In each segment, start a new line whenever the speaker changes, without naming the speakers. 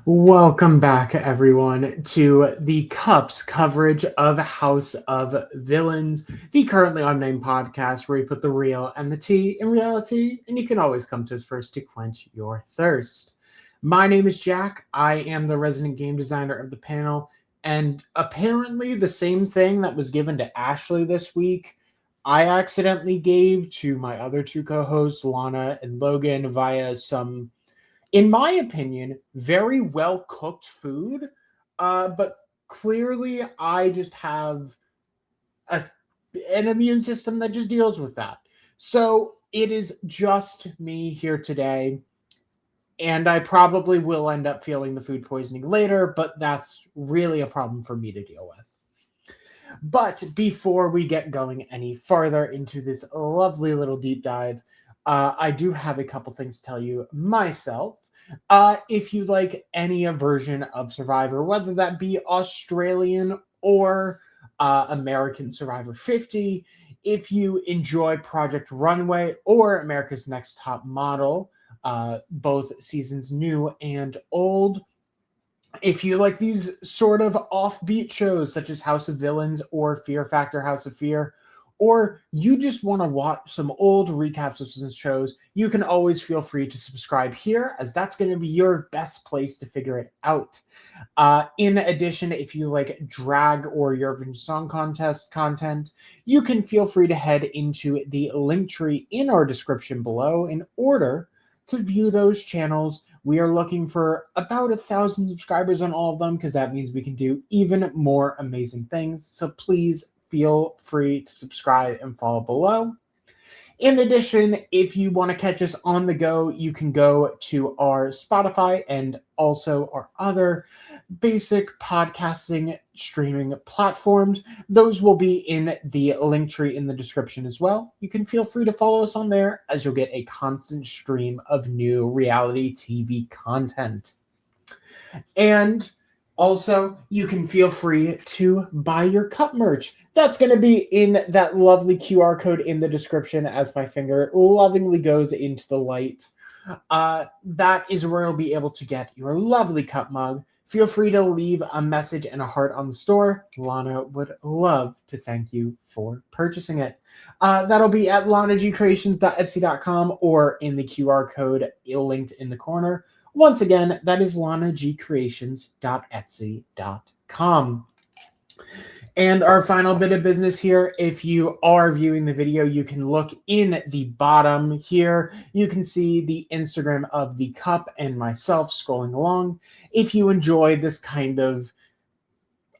Welcome back, everyone, to the Cups coverage of House of Villains, the Currently Unnamed Podcast, where we put the real and the tea in reality, and you can always come to us first to quench your thirst. My name is Jack. I am the resident game designer of the panel, and apparently, the same thing that was given to Ashley this week, I accidentally gave to my other two co hosts, Lana and Logan, via some, in my opinion, very well cooked food. But clearly, I just have a, an immune system that just deals with that. So it is just me here today. And I probably will end up feeling the food poisoning later, but that's really a problem for me to deal with. But before we get going any farther into this lovely little deep dive, I do have a couple things to tell you myself. If you like any version of Survivor, whether that be Australian or American Survivor 50, if you enjoy Project Runway or America's Next Top Model, both seasons new and old, if you like these sort of offbeat shows such as House of Villains or Fear Factor House of Fear, or you just want to watch some old recaps of some shows, you can always feel free to subscribe here, as that's going to be your best place to figure it out. In addition, if you like drag or Eurovision Song Contest content, you can feel free to head into the link tree in our description below in order to view those channels. We are looking for about 1,000 subscribers on all of them, because that means we can do even more amazing things. So please feel free to subscribe and follow below. In addition, if you want to catch us on the go, you can go to our Spotify and also our other basic podcasting streaming platforms. Those will be in the link tree in the description as well. You can feel free to follow us on there, as you'll get a constant stream of new reality TV content. And also, you can feel free to buy your cup merch. That's going to be in that lovely QR code in the description as my finger lovingly goes into the light. That is where you'll be able to get your lovely cup mug. Feel free to leave a message and a heart on the store. Lana would love to thank you for purchasing it. That'll be at lanagcreations.etsy.com or in the QR code linked in the corner. Once again, that is lanagcreations.etsy.com. And our final bit of business here, if you are viewing the video, you can look in the bottom here. You can see the Instagram of the cup and myself scrolling along. If you enjoy this kind of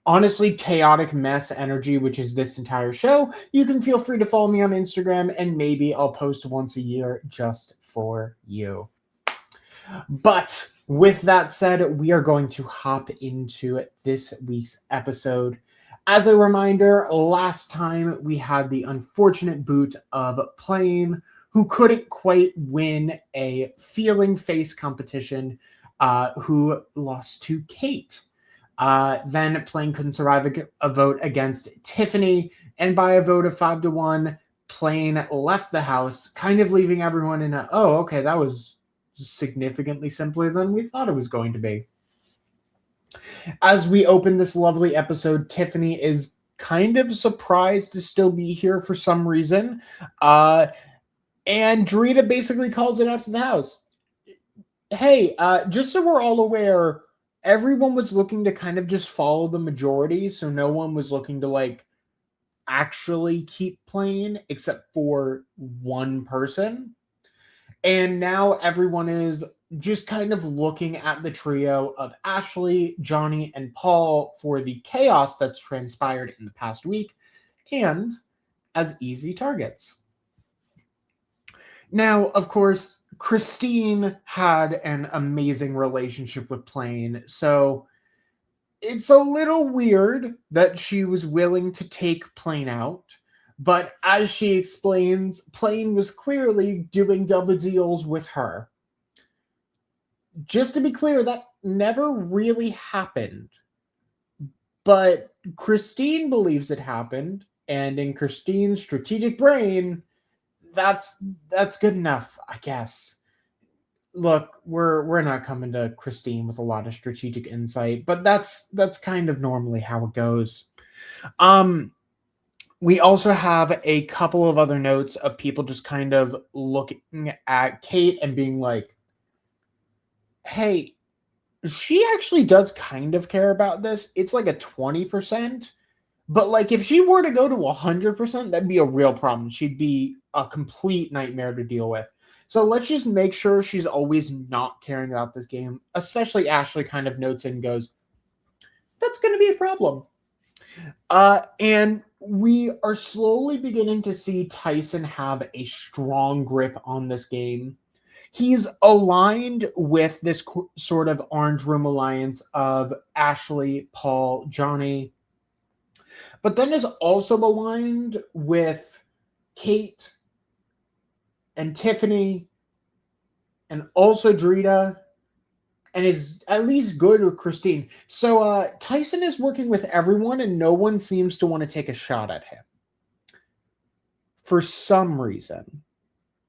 honestly chaotic mess energy, which is this entire show, you can feel free to follow me on Instagram, and maybe I'll post once a year just for you. But with that said, we are going to hop into this week's episode. As a reminder, last time we had the unfortunate boot of Plane, who couldn't quite win a feeling face competition, who lost to Kate. Then Plane couldn't survive a vote against Tiffany, and by a vote of 5-1, Plane left the house, kind of leaving everyone in a, oh, okay, that was significantly simpler than we thought it was going to be. As we open this lovely episode, Tiffany is kind of surprised to still be here for some reason. And Drita basically calls it out to the house. Hey, just so we're all aware, everyone was looking to kind of just follow the majority, so no one was looking to like actually keep playing except for one person. And now everyone is just kind of looking at the trio of Ashley, Johnny, and Paul for the chaos that's transpired in the past week, and as easy targets. Now, of course, Christine had an amazing relationship with Plane, so it's a little weird that she was willing to take Plane out. But as she explains, Plane was clearly doing double deals with her. Just to be clear, that never really happened. But Christine believes it happened, and in Christine's strategic brain, that's good enough, I guess. look, we're not coming to Christine with a lot of strategic insight, but that's kind of normally how it goes. We also have a couple of other notes of people just kind of looking at Kate and being like, hey, she actually does kind of care about this. It's like a 20%. But like if she were to go to 100%, that'd be a real problem. She'd be a complete nightmare to deal with. So let's just make sure she's always not caring about this game. Especially Ashley kind of notes and goes, that's going to be a problem. And we are slowly beginning to see Tyson have a strong grip on this game. He's aligned with this sort of Orange Room alliance of Ashley, Paul, Johnny, but then is also aligned with Kate and Tiffany and also Drita, and is at least good with Christine. So Tyson is working with everyone, and no one seems to want to take a shot at him. For some reason.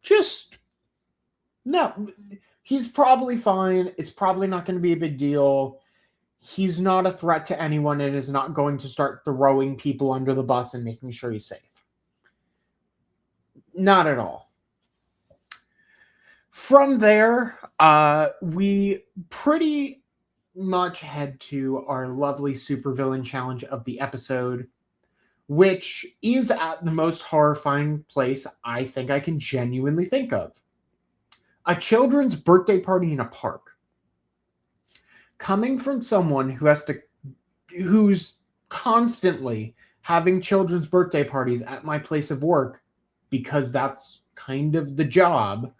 Just, no. He's probably fine. It's probably not going to be a big deal. He's not a threat to anyone and is not going to start throwing people under the bus and making sure he's safe. Not at all. From there, we pretty much head to our lovely supervillain challenge of the episode, which is at the most horrifying place I think I can genuinely think of. A children's birthday party in a park. Coming from someone who's constantly having children's birthday parties at my place of work, because that's kind of the job.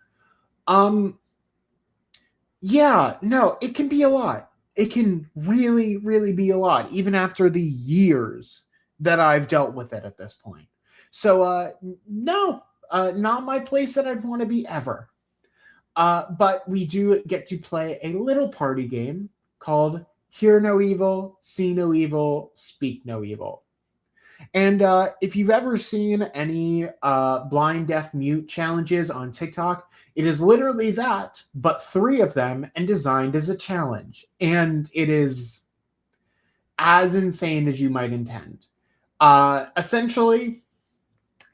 Yeah, no, it can be a lot. It can really, really be a lot, even after the years that I've dealt with it at this point. So, no, not my place that I'd want to be ever. But we do get to play a little party game called Hear No Evil, See No Evil, Speak No Evil. And if you've ever seen any blind, deaf, mute challenges on TikTok, it is literally that, but 3 of them and designed as a challenge. And it is as insane as you might intend. Essentially,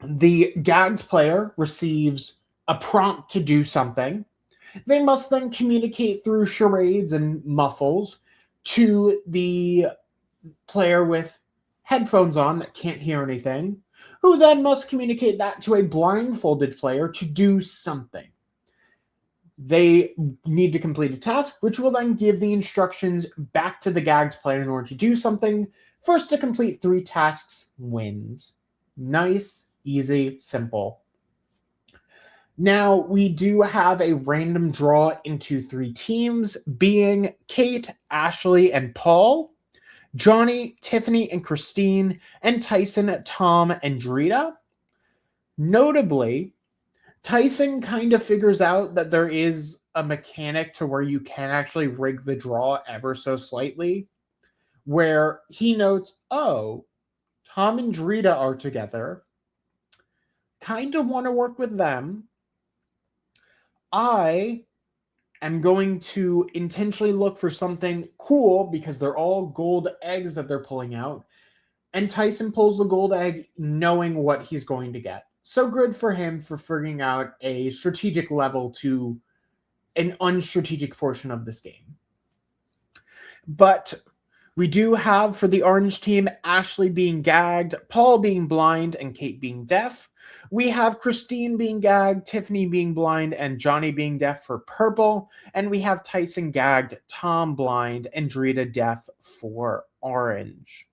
the gagged player receives a prompt to do something. They must then communicate through charades and muffles to the player with headphones on that can't hear anything, who then must communicate that to a blindfolded player to do something. They need to complete a task, which will then give the instructions back to the gagged player in order to do something. First to complete 3 tasks wins. Nice, easy, simple. Now, we do have a random draw into 3 teams, being Kate, Ashley, and Paul, Johnny, Tiffany, and Christine, and Tyson, Tom, and Drita. Notably, Tyson kind of figures out that there is a mechanic to where you can actually rig the draw ever so slightly, where he notes, oh, Tom and Drita are together. Kind of want to work with them. I am going to intentionally look for something cool because they're all gold eggs that they're pulling out. And Tyson pulls the gold egg knowing what he's going to get. So good for him for figuring out a strategic level to an unstrategic portion of this game. But we do have, for the orange team, Ashley being gagged, Paul being blind, and Kate being deaf. We have Christine being gagged, Tiffany being blind, and Johnny being deaf for purple. And we have Tyson gagged, Tom blind, and Drita deaf for orange.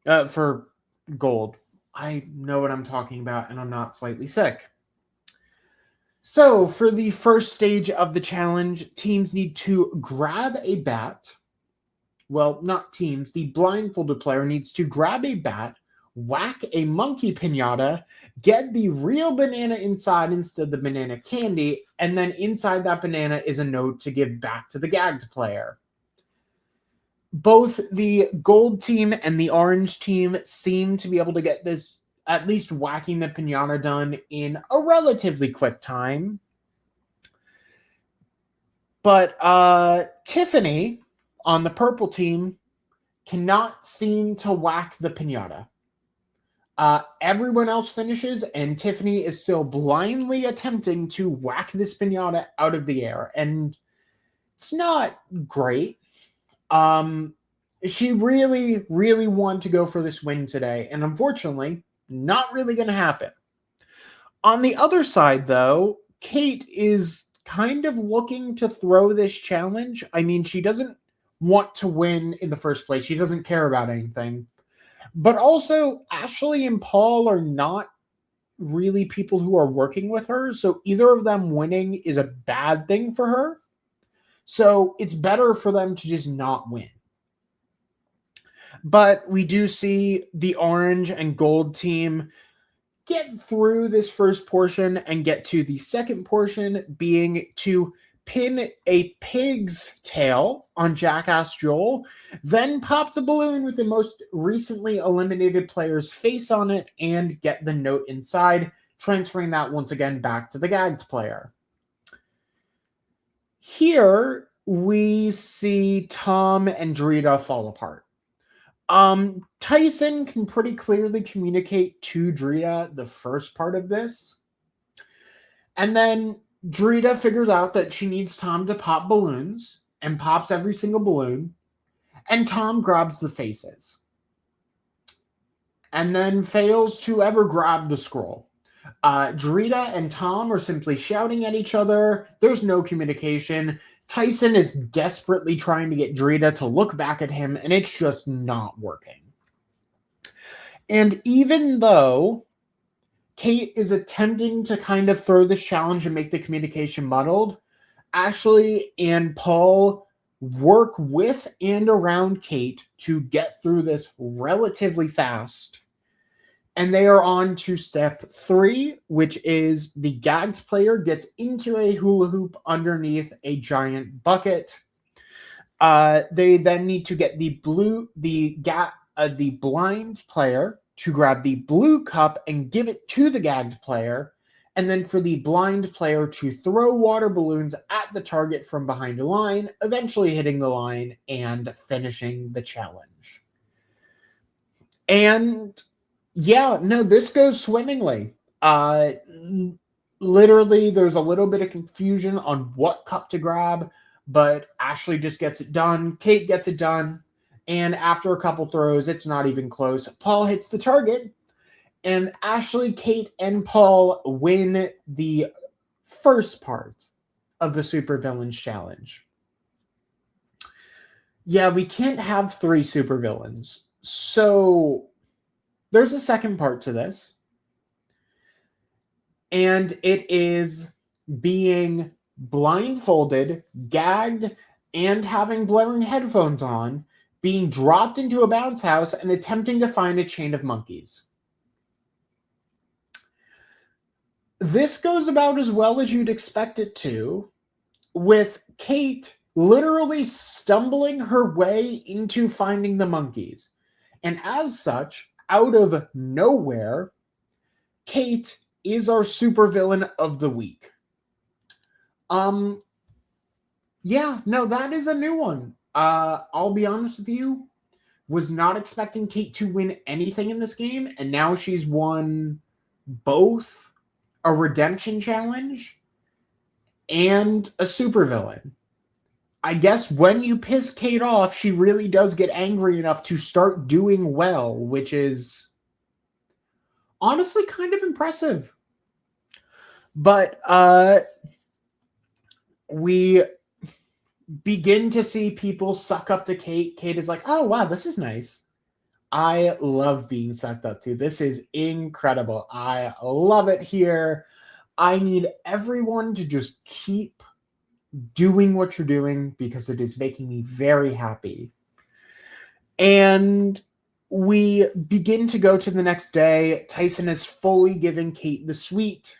For gold. I know what I'm talking about, and I'm not slightly sick. So, for the first stage of the challenge, teams need to grab a bat. Well, not teams. The blindfolded player needs to grab a bat, whack a monkey piñata, get the real banana inside instead of the banana candy, and then inside that banana is a note to give back to the gagged player. Both the gold team and the orange team seem to be able to get this, at least whacking the piñata, done in a relatively quick time. But Tiffany on the purple team cannot seem to whack the piñata. Everyone else finishes, and Tiffany is still blindly attempting to whack this piñata out of the air. And it's not great. She really, really wanted to go for this win today, and unfortunately, not really going to happen. On the other side, though, Kate is kind of looking to throw this challenge. I mean, she doesn't want to win in the first place. She doesn't care about anything. But also, Ashley and Paul are not really people who are working with her, so either of them winning is a bad thing for her. So it's better for them to just not win. But we do see the orange and gold team get through this first portion and get to the second portion, being to pin a pig's tail on Jackass Joel, then pop the balloon with the most recently eliminated player's face on it and get the note inside, transferring that once again back to the gagged player. Here we see Tom and Drita fall apart. Tyson can pretty clearly communicate to Drita the first part of this. And then Drita figures out that she needs Tom to pop balloons and pops every single balloon. And Tom grabs the faces. And then fails to ever grab the scroll. Drita and Tom are simply shouting at each other. There's no communication. Tyson is desperately trying to get Drita to look back at him, and it's just not working. And even though Kate is attempting to kind of throw this challenge and make the communication muddled, Ashley and Paul work with and around Kate to get through this relatively fast. And they are on to step 3, which is the gagged player gets into a hula hoop underneath a giant bucket. They then need to get the blind player to grab the blue cup and give it to the gagged player, and then for the blind player to throw water balloons at the target from behind a line, eventually hitting the line and finishing the challenge. And yeah, no, this goes swimmingly. Literally, there's a little bit of confusion on what cup to grab, but Ashley just gets it done. Kate gets it done. And after a couple throws, it's not even close. Paul hits the target. And Ashley, Kate, and Paul win the first part of the Supervillains Challenge. Yeah, we can't have 3 supervillains. So there's a second part to this. And it is being blindfolded, gagged, and having blaring headphones on, being dropped into a bounce house and attempting to find a chain of monkeys. This goes about as well as you'd expect it to, with Kate literally stumbling her way into finding the monkeys. And as such, out of nowhere, Kate is our supervillain of the week. Yeah, no, that is a new one. I'll be honest with you, was not expecting Kate to win anything in this game, and now she's won both a redemption challenge and a supervillain. I guess when you piss Kate off, she really does get angry enough to start doing well, which is honestly kind of impressive. But we begin to see people suck up to Kate. Kate is like, oh, wow, this is nice. I love being sucked up to. This is incredible. I love it here. I need everyone to just keep doing what you're doing because it is making me very happy. And we begin to go to the next day. Tyson is fully giving Kate the sweet.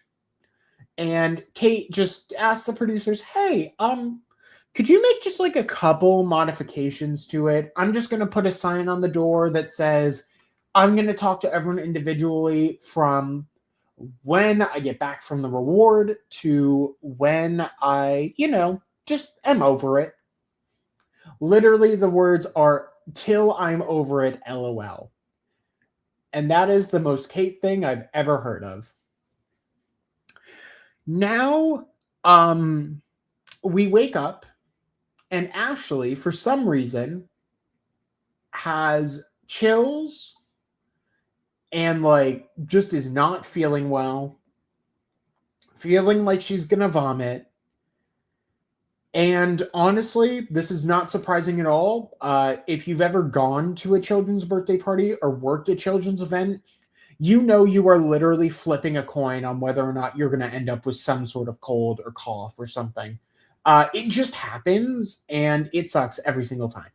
And Kate just asks the producers, hey, could you make just like a couple modifications to it? I'm just going to put a sign on the door that says, I'm going to talk to everyone individually from when I get back from the reward to when I, just am over it. Literally, the words are, till I'm over it, LOL. And that is the most Kate thing I've ever heard of. Now, we wake up, and Ashley, for some reason, has chills and like just is not feeling well, feeling like she's gonna vomit. And honestly, this is not surprising at all. If you've ever gone to a children's birthday party or worked a children's event, you know you are literally flipping a coin on whether or not you're going to end up with some sort of cold or cough or something. It just happens, and it sucks every single time.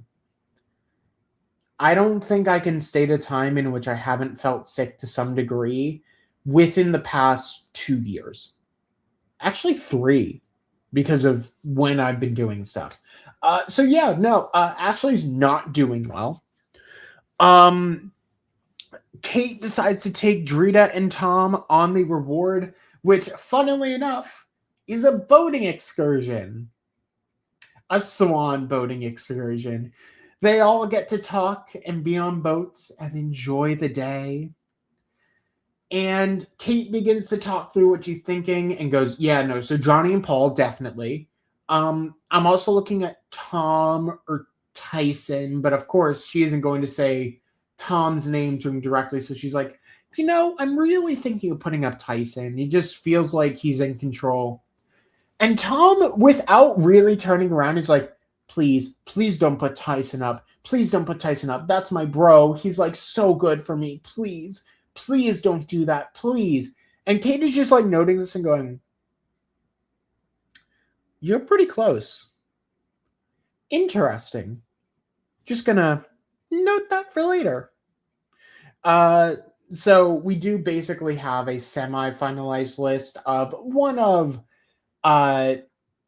I don't think I can state a time in which I haven't felt sick to some degree within the past 2 years. Actually, 3, because of when I've been doing stuff. Ashley's not doing well. Kate decides to take Drita and Tom on the reward, which, funnily enough, is a boating excursion. A swan boating excursion. They all get to talk and be on boats and enjoy the day. And Kate begins to talk through what she's thinking and goes, yeah, no, so Johnny and Paul, definitely. I'm also looking at Tom or Tyson, but of course she isn't going to say Tom's name to him directly. So she's like, I'm really thinking of putting up Tyson. He just feels like he's in control. And Tom, without really turning around, is like, please don't put Tyson up. Please don't put Tyson up. That's my bro. He's like so good for me. Please don't do that. Please. And Kate is just like noting this and going, you're pretty close. Interesting. Just gonna note that for later. So we do basically have a semi-finalized list of one of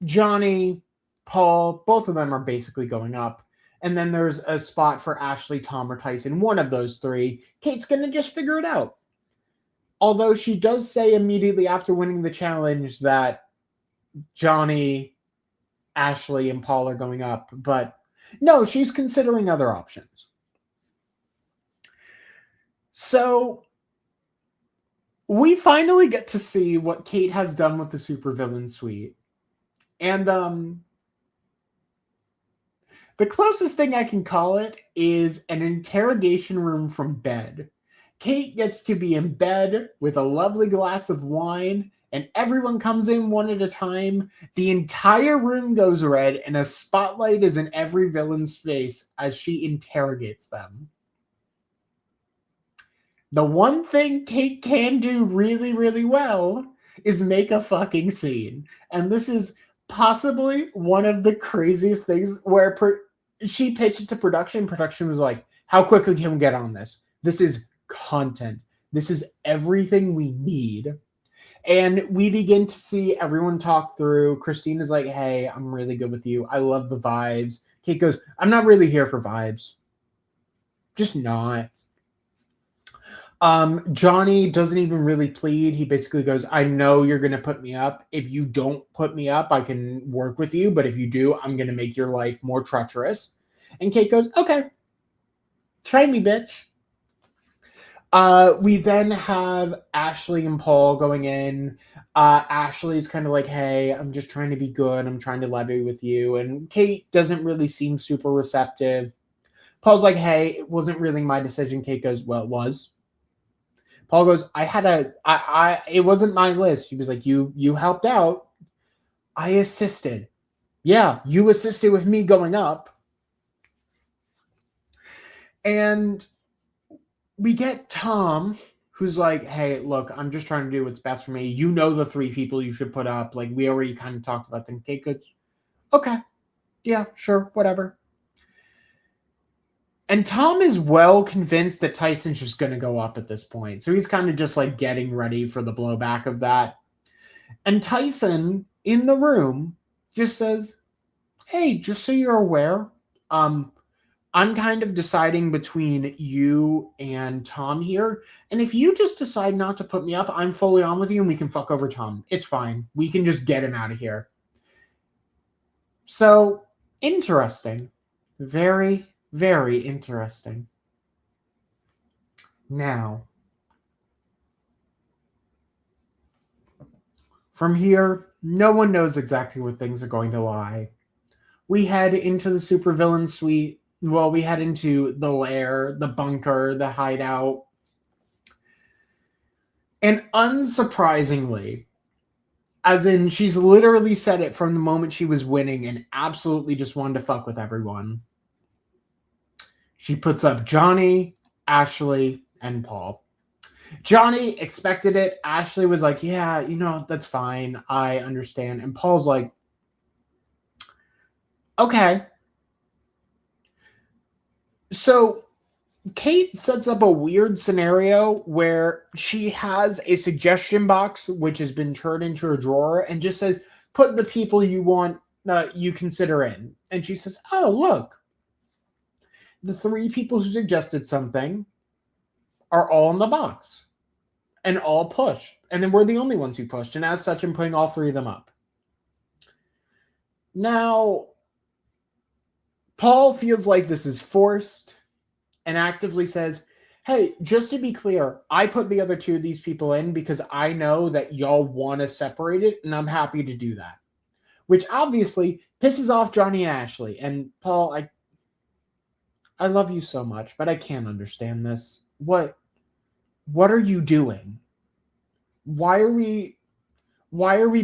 Johnny, Paul, both of them are basically going up. And then there's a spot for Ashley, Tom, or Tyson. One of those 3. Kate's going to just figure it out. Although she does say immediately after winning the challenge that Johnny, Ashley, and Paul are going up. But no, she's considering other options. So we finally get to see what Kate has done with the supervillain suite. And the closest thing I can call it is an interrogation room from bed. Kate gets to be in bed with a lovely glass of wine, and everyone comes in one at a time. The entire room goes red, and a spotlight is in every villain's face as she interrogates them. The one thing Kate can do really, really well is make a fucking scene. And this is possibly one of the craziest things where she pitched it to production. Production was like, how quickly can we get on this? This is content. This is everything we need. And we begin to see everyone talk through. Christine is like, hey, I'm really good with you. I love the vibes. Kate goes, I'm not really here for vibes. Just not. Johnny doesn't even really plead. He basically goes, I know you're going to put me up. If you don't put me up, I can work with you. But if you do, I'm going to make your life more treacherous. And Kate goes, okay, try me, bitch. We then have Ashley and Paul going in. Ashley's kind of like, hey, I'm just trying to be good. I'm trying to levy with you. And Kate doesn't really seem super receptive. Paul's like, hey, it wasn't really my decision. Kate goes, well, it was. Paul goes, it wasn't my list. He was like, you helped out. I assisted. Yeah, you assisted with me going up. And we get Tom, who's like, hey, look, I'm just trying to do what's best for me. You know the 3 people you should put up. Like, we already kind of talked about them. Kate goes, okay. Yeah, sure, whatever. And Tom is well convinced that Tyson's just going to go up at this point. So he's kind of just like getting ready for the blowback of that. And Tyson in the room just says, hey, just so you're aware, I'm kind of deciding between you and Tom here. And if you just decide not to put me up, I'm fully on with you and we can fuck over Tom. It's fine. We can just get him out of here. So, interesting. Very, very interesting. Now, from here, no one knows exactly where things are going to lie. We head into the supervillain suite. Well, we head into the lair, the bunker, the hideout. And unsurprisingly, as in she's literally said it from the moment she was winning and absolutely just wanted to fuck with everyone, she puts up Johnny, Ashley, and Paul. Johnny expected it. Ashley was like, yeah, that's fine. I understand. And Paul's like, okay. So Kate sets up a weird scenario where she has a suggestion box which has been turned into a drawer and just says, put the people you want, you consider in. And she says, oh, look, the 3 people who suggested something are all in the box and all pushed. And then we're the only ones who pushed. And as such, I'm putting all 3 of them up. Now, Paul feels like this is forced and actively says, hey, just to be clear, I put the other 2 of these people in because I know that y'all want to separate it, and I'm happy to do that. Which obviously pisses off Johnny and Ashley. And Paul, I love you so much, but I can't understand this. What are you doing? Why are we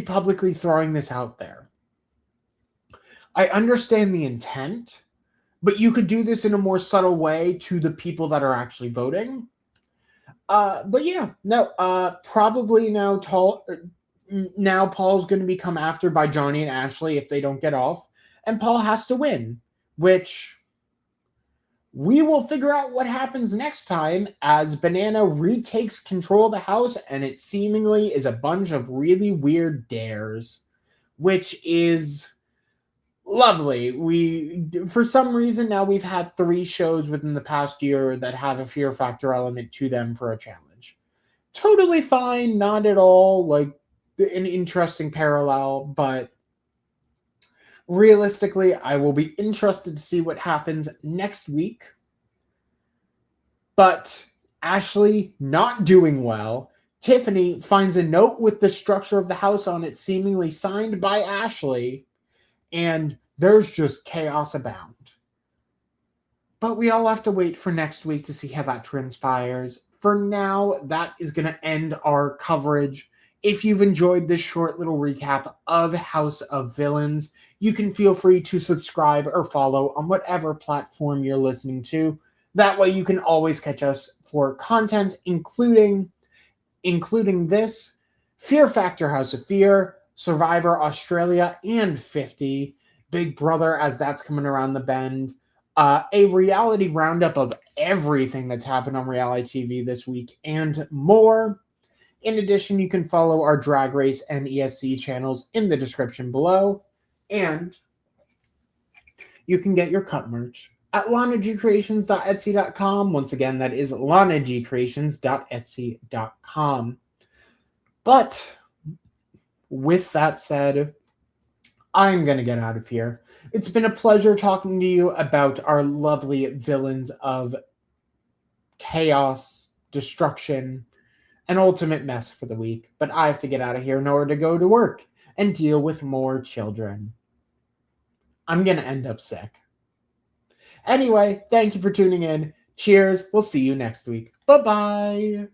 publicly throwing this out there? I understand the intent, but you could do this in a more subtle way to the people that are actually voting. But yeah, no, probably now Paul's going to be come after by Johnny and Ashley if they don't get off, and Paul has to win, which we will figure out what happens next time as Banana retakes control of the house, and it seemingly is a bunch of really weird dares, which is lovely. For some reason, now we've had 3 shows within the past year that have a fear factor element to them for a challenge. Totally fine, not at all like an interesting parallel, but realistically, I will be interested to see what happens next week. But Ashley not doing well. Tiffany finds a note with the structure of the house on it, seemingly signed by Ashley, and there's just chaos abound. But we all have to wait for next week to see how that transpires. For now, that is going to end our coverage. If you've enjoyed this short little recap of House of Villains, you can feel free to subscribe or follow on whatever platform you're listening to. That way you can always catch us for content, including this, Fear Factor House of Fear, Survivor Australia, and 50, Big Brother as that's coming around the bend, a reality roundup of everything that's happened on reality TV this week, and more. In addition, you can follow our Drag Race and ESC channels in the description below, and you can get your cut merch at lanagcreations.etsy.com. Once again, that is lanagcreations.etsy.com. But with that said, I'm going to get out of here. It's been a pleasure talking to you about our lovely villains of chaos, destruction, and ultimate mess for the week. But I have to get out of here in order to go to work and deal with more children. I'm going to end up sick. Anyway, thank you for tuning in. Cheers. We'll see you next week. Bye-bye.